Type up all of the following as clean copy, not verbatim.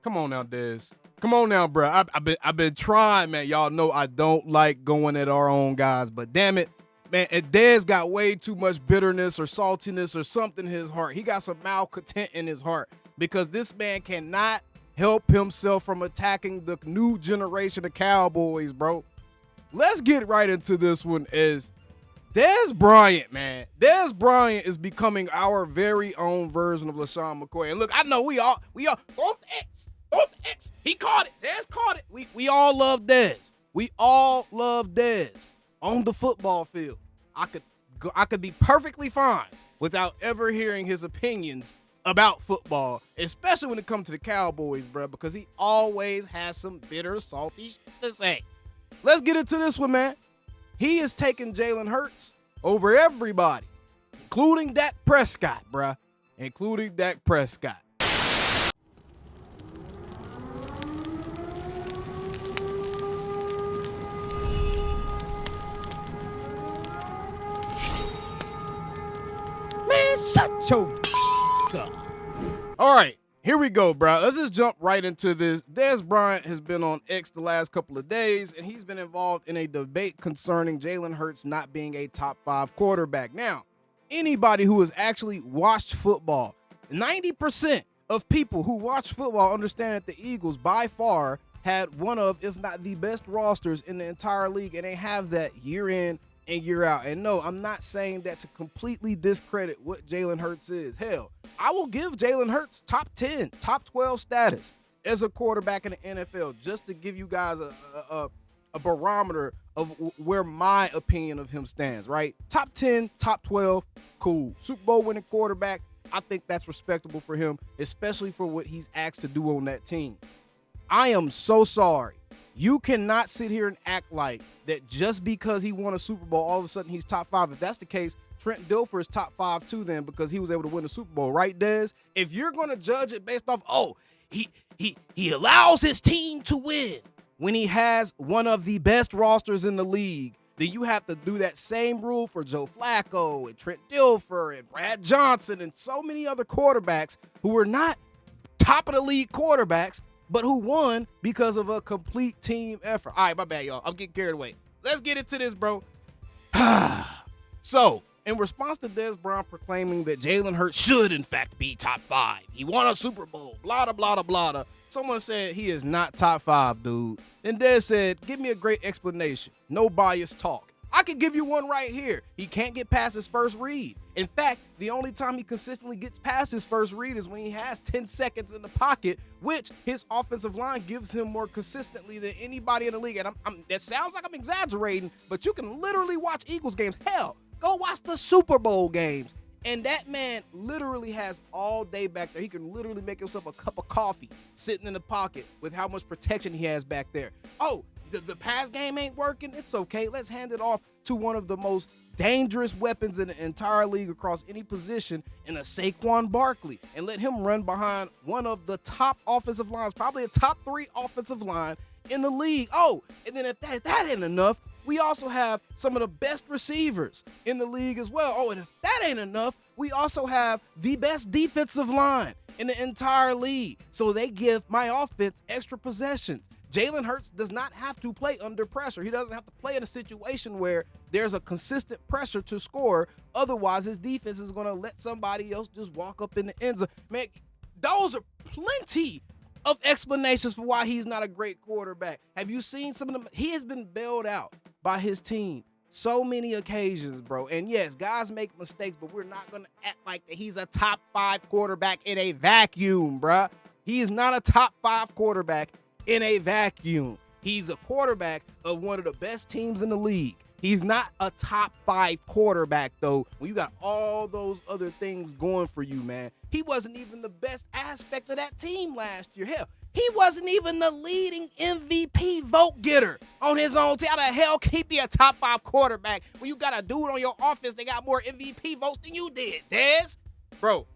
Come on now, Dez. Come on now, bro. I've been trying, man. Y'all know I don't like going at our own guys, but damn it, man, Dez got way too much bitterness or saltiness or something in his heart. He got some malcontent in his heart because this man cannot help himself from attacking the new generation of Cowboys, bro. Let's get right into this one. Is Dez Bryant, man. Dez Bryant is becoming our very own version of LaShawn McCoy. And look, I know we all throw the X. Throw the X. He caught it. Dez caught it. We all love Dez. We all love Dez on the football field. I could be perfectly fine without ever hearing his opinions about football, especially when it comes to the Cowboys, bro, because he always has some bitter, salty shit to say. Let's get into this one, man. He is taking Jalen Hurts over everybody, including Dak Prescott, bruh. Including Dak Prescott. Man, shut your up. All right. Here we go, bro. Let's just jump right into this. Dez Bryant has been on X the last couple of days, and he's been involved in a debate concerning Jalen Hurts not being a top 5 quarterback. Now, anybody who has actually watched football, 90% of people who watch football understand that the Eagles by far had one of, if not the best rosters in the entire league, and they have that year in and year out. And no, I'm not saying that to completely discredit what Jalen Hurts is. Hell, I will give Jalen Hurts top 10, top 12 status as a quarterback in the NFL, just to give you guys a barometer of where my opinion of him stands, right? Top 10, top 12, cool. Super Bowl winning quarterback, I think that's respectable for him, especially for what he's asked to do on that team. I am so sorry. You cannot sit here and act like that just because he won a Super Bowl, all of a sudden he's top 5. If that's the case, Trent Dilfer is top 5 too then, because he was able to win the Super Bowl, right, Dez? If you're going to judge it based off, he allows his team to win when he has one of the best rosters in the league, then you have to do that same rule for Joe Flacco and Trent Dilfer and Brad Johnson and so many other quarterbacks who were not top of the league quarterbacks, but who won because of a complete team effort. All right, my bad, y'all. I'm getting carried away. Let's get into this, bro. So, in response to Dez Bryant proclaiming that Jalen Hurts should, in fact, be top 5, he won a Super Bowl, blah, blah, blah, blah, blah. Someone said he is not top 5, dude. Then Dez said, give me a great explanation. No bias talk. I could give you one right here. He can't get past his first read. In fact, the only time he consistently gets past his first read is when he has 10 seconds in the pocket, which his offensive line gives him more consistently than anybody in the league. And that sounds like I'm exaggerating, but you can literally watch Eagles games. Hell, go watch the Super Bowl games. And that man literally has all day back there. He can literally make himself a cup of coffee sitting in the pocket with how much protection he has back there. Oh, the pass game ain't working. It's okay. Let's hand it off to one of the most dangerous weapons in the entire league across any position in a Saquon Barkley, and let him run behind one of the top offensive lines, probably a top 3 offensive line in the league. Oh, and then if that ain't enough, we also have some of the best receivers in the league as well. Oh, and if that ain't enough, we also have the best defensive line in the entire league. So they give my offense extra possessions. Jalen Hurts does not have to play under pressure. He doesn't have to play in a situation where there's a consistent pressure to score. Otherwise, his defense is going to let somebody else just walk up in the end zone. Man, those are plenty of explanations for why he's not a great quarterback. Have you seen some of them? He has been bailed out by his team so many occasions, bro. And yes, guys make mistakes, but we're not going to act like that he's a top 5 quarterback in a vacuum, bruh. He is not a top 5 quarterback in a vacuum. He's a quarterback of one of the best teams in the league. He's not a top 5 quarterback, though, when you got all those other things going for you, man. He wasn't even the best aspect of that team last year. Hell, he wasn't even the leading MVP vote getter on his own team. How the hell can he be a top 5 quarterback when you got a dude on your offense that got more MVP votes than you did, Dez? Bro.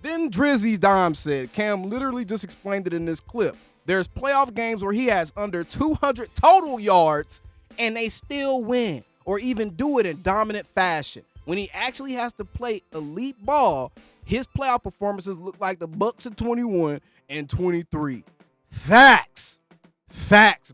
Then Drizzy Dime said, Cam literally just explained it in this clip. There's playoff games where he has under 200 total yards and they still win or even do it in dominant fashion. When he actually has to play elite ball, his playoff performances look like the Bucs in 21 and 23. Facts,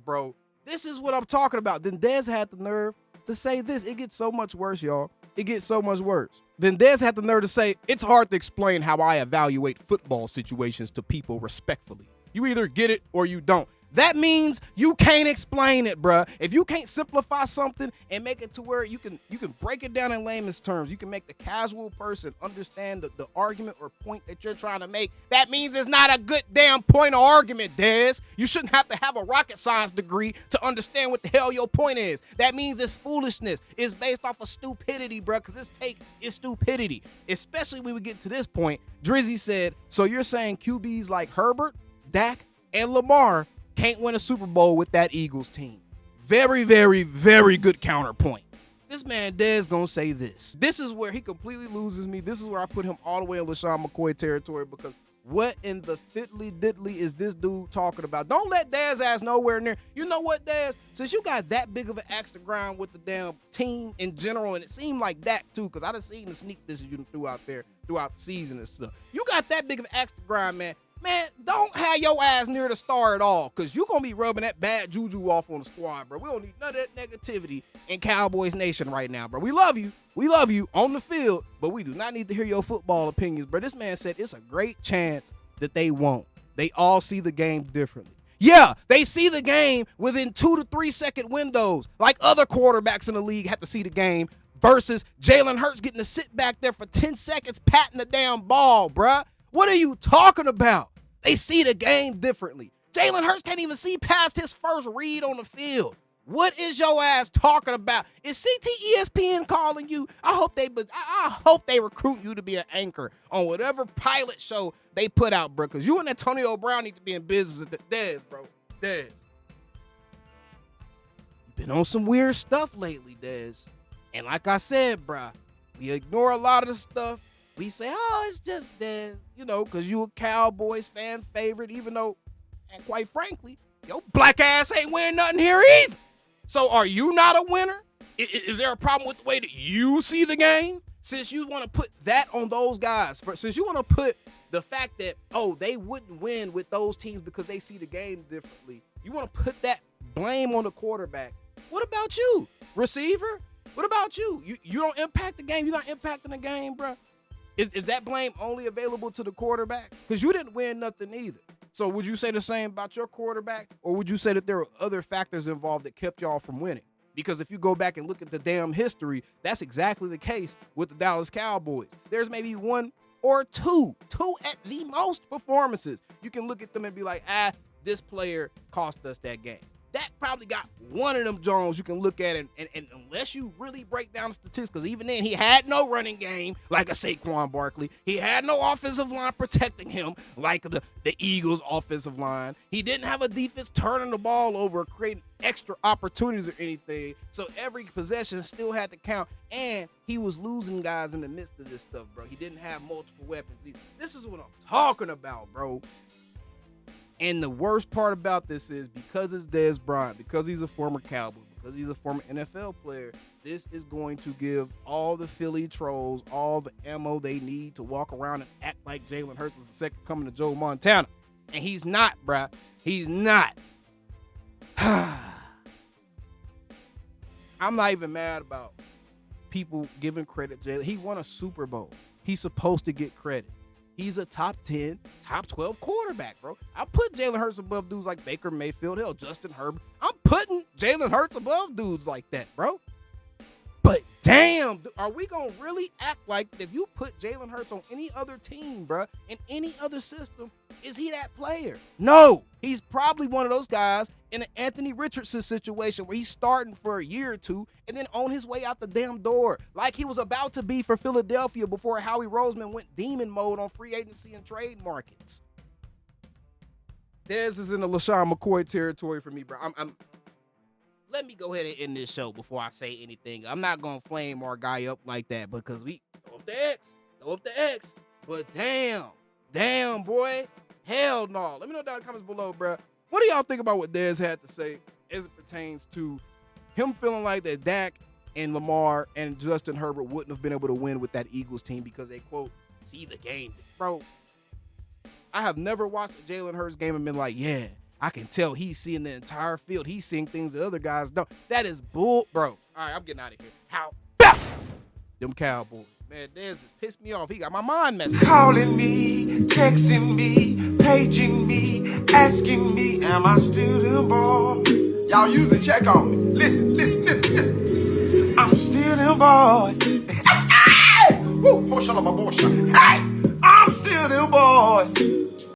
bro. This is what I'm talking about. Then Dez had the nerve to say this. It gets so much worse, y'all. It gets so much worse. Then Dez had the nerve to say, it's hard to explain how I evaluate football situations to people respectfully. You either get it or you don't. That means you can't explain it, bruh. If you can't simplify something and make it to where you can break it down in layman's terms, you can make the casual person understand the argument or point that you're trying to make, that means it's not a good damn point or argument, Dez. You shouldn't have to have a rocket science degree to understand what the hell your point is. That means it's foolishness. It's based off of stupidity, bruh, because this take is stupidity. Especially when we get to this point, Drizzy said, so you're saying QBs like Herbert, Dak, and Lamar can't win a Super Bowl with that Eagles team. Very, very, very good counterpoint. This man Dez gonna say this. This is where he completely loses me. This is where I put him all the way in LaShawn McCoy territory, because what in the fiddly diddly is this dude talking about? Don't let Dez ass nowhere near. You know what, Dez? Since you got that big of an axe to grind with the damn team in general, and it seemed like Dak too, because I done seen the sneak this you threw out there throughout the season and stuff. You got that big of an axe to grind, man. Man, don't have your ass near the star at all, because you're going to be rubbing that bad juju off on the squad, bro. We don't need none of that negativity in Cowboys Nation right now, bro. We love you. We love you on the field, but we do not need to hear your football opinions, bro. This man said it's a great chance that they won't. They all see the game differently. Yeah, they see the game within 2 to 3 second windows, like other quarterbacks in the league have to see the game, versus Jalen Hurts getting to sit back there for 10 seconds patting the damn ball, bruh. What are you talking about? They see the game differently. Jalen Hurts can't even see past his first read on the field. What is your ass talking about? Is ESPN calling you? I hope they recruit you to be an anchor on whatever pilot show they put out, bro. Because you and Antonio Brown need to be in business at the Dez, bro. Dez. You've been on some weird stuff lately, Dez. And like I said, bro, we ignore a lot of the stuff. We say, oh, it's just Dez, because you a Cowboys fan favorite, even though, and quite frankly, your black ass ain't winning nothing here either. So are you not a winner? Is there a problem with the way that you see the game? Since you want to put that on those guys, since you want to put the fact that, oh, they wouldn't win with those teams because they see the game differently, you want to put that blame on the quarterback. What about you, receiver? What about you? You don't impact the game. You're not impacting the game, bro. Is that blame only available to the quarterback? Because you didn't win nothing either. So would you say the same about your quarterback? Or would you say that there were other factors involved that kept y'all from winning? Because if you go back and look at the damn history, that's exactly the case with the Dallas Cowboys. There's maybe one or two at the most performances. You can look at them and be like, this player cost us that game. Dak probably got one of them Jones you can look at, and unless you really break down the statistics, because even then he had no running game like a Saquon Barkley. He had no offensive line protecting him like the Eagles offensive line. He didn't have a defense turning the ball over, creating extra opportunities or anything. So every possession still had to count, and he was losing guys in the midst of this stuff, bro. He didn't have multiple weapons either. This is what I'm talking about, bro. And the worst part about this is, because it's Dez Bryant, because he's a former Cowboy, because he's a former NFL player, this is going to give all the Philly trolls all the ammo they need to walk around and act like Jalen Hurts is the second coming to Joe Montana. And he's not, bruh. He's not. I'm not even mad about people giving credit to Jalen. He won a Super Bowl. He's supposed to get credit. He's a top 10, top 12 quarterback, bro. I put Jalen Hurts above dudes like Baker Mayfield, hell, Justin Herbert. I'm putting Jalen Hurts above dudes like that, bro. But damn, are we going to really act like if you put Jalen Hurts on any other team, bro, in any other system, is he that player? No. He's probably one of those guys in an Anthony Richardson situation where he's starting for a year or two and then on his way out the damn door, like he was about to be for Philadelphia before Howie Roseman went demon mode on free agency and trade markets. Dez is in the LaShawn McCoy territory for me, bro. Let me go ahead and end this show before I say anything. I'm not going to flame our guy up like that, because we throw up the X. But damn, boy. Hell no. Let me know down in the comments below, bro. What do y'all think about what Dez had to say as it pertains to him feeling like that Dak and Lamar and Justin Herbert wouldn't have been able to win with that Eagles team because they, quote, see the game. Bro, I have never watched a Jalen Hurts game and been like, yeah, I can tell he's seeing the entire field. He's seeing things that other guys don't. That is bull, bro. All right, I'm getting out of here. How? Them Cowboys. Man, Dez just pissed me off. He got my mind messed up. Calling me, texting me, paging me, asking me, am I still them boys? Y'all usually check on me. Listen. I'm still them boys. Hey! Woo! Oh, shut up, my boy. Hey! I'm still them boys.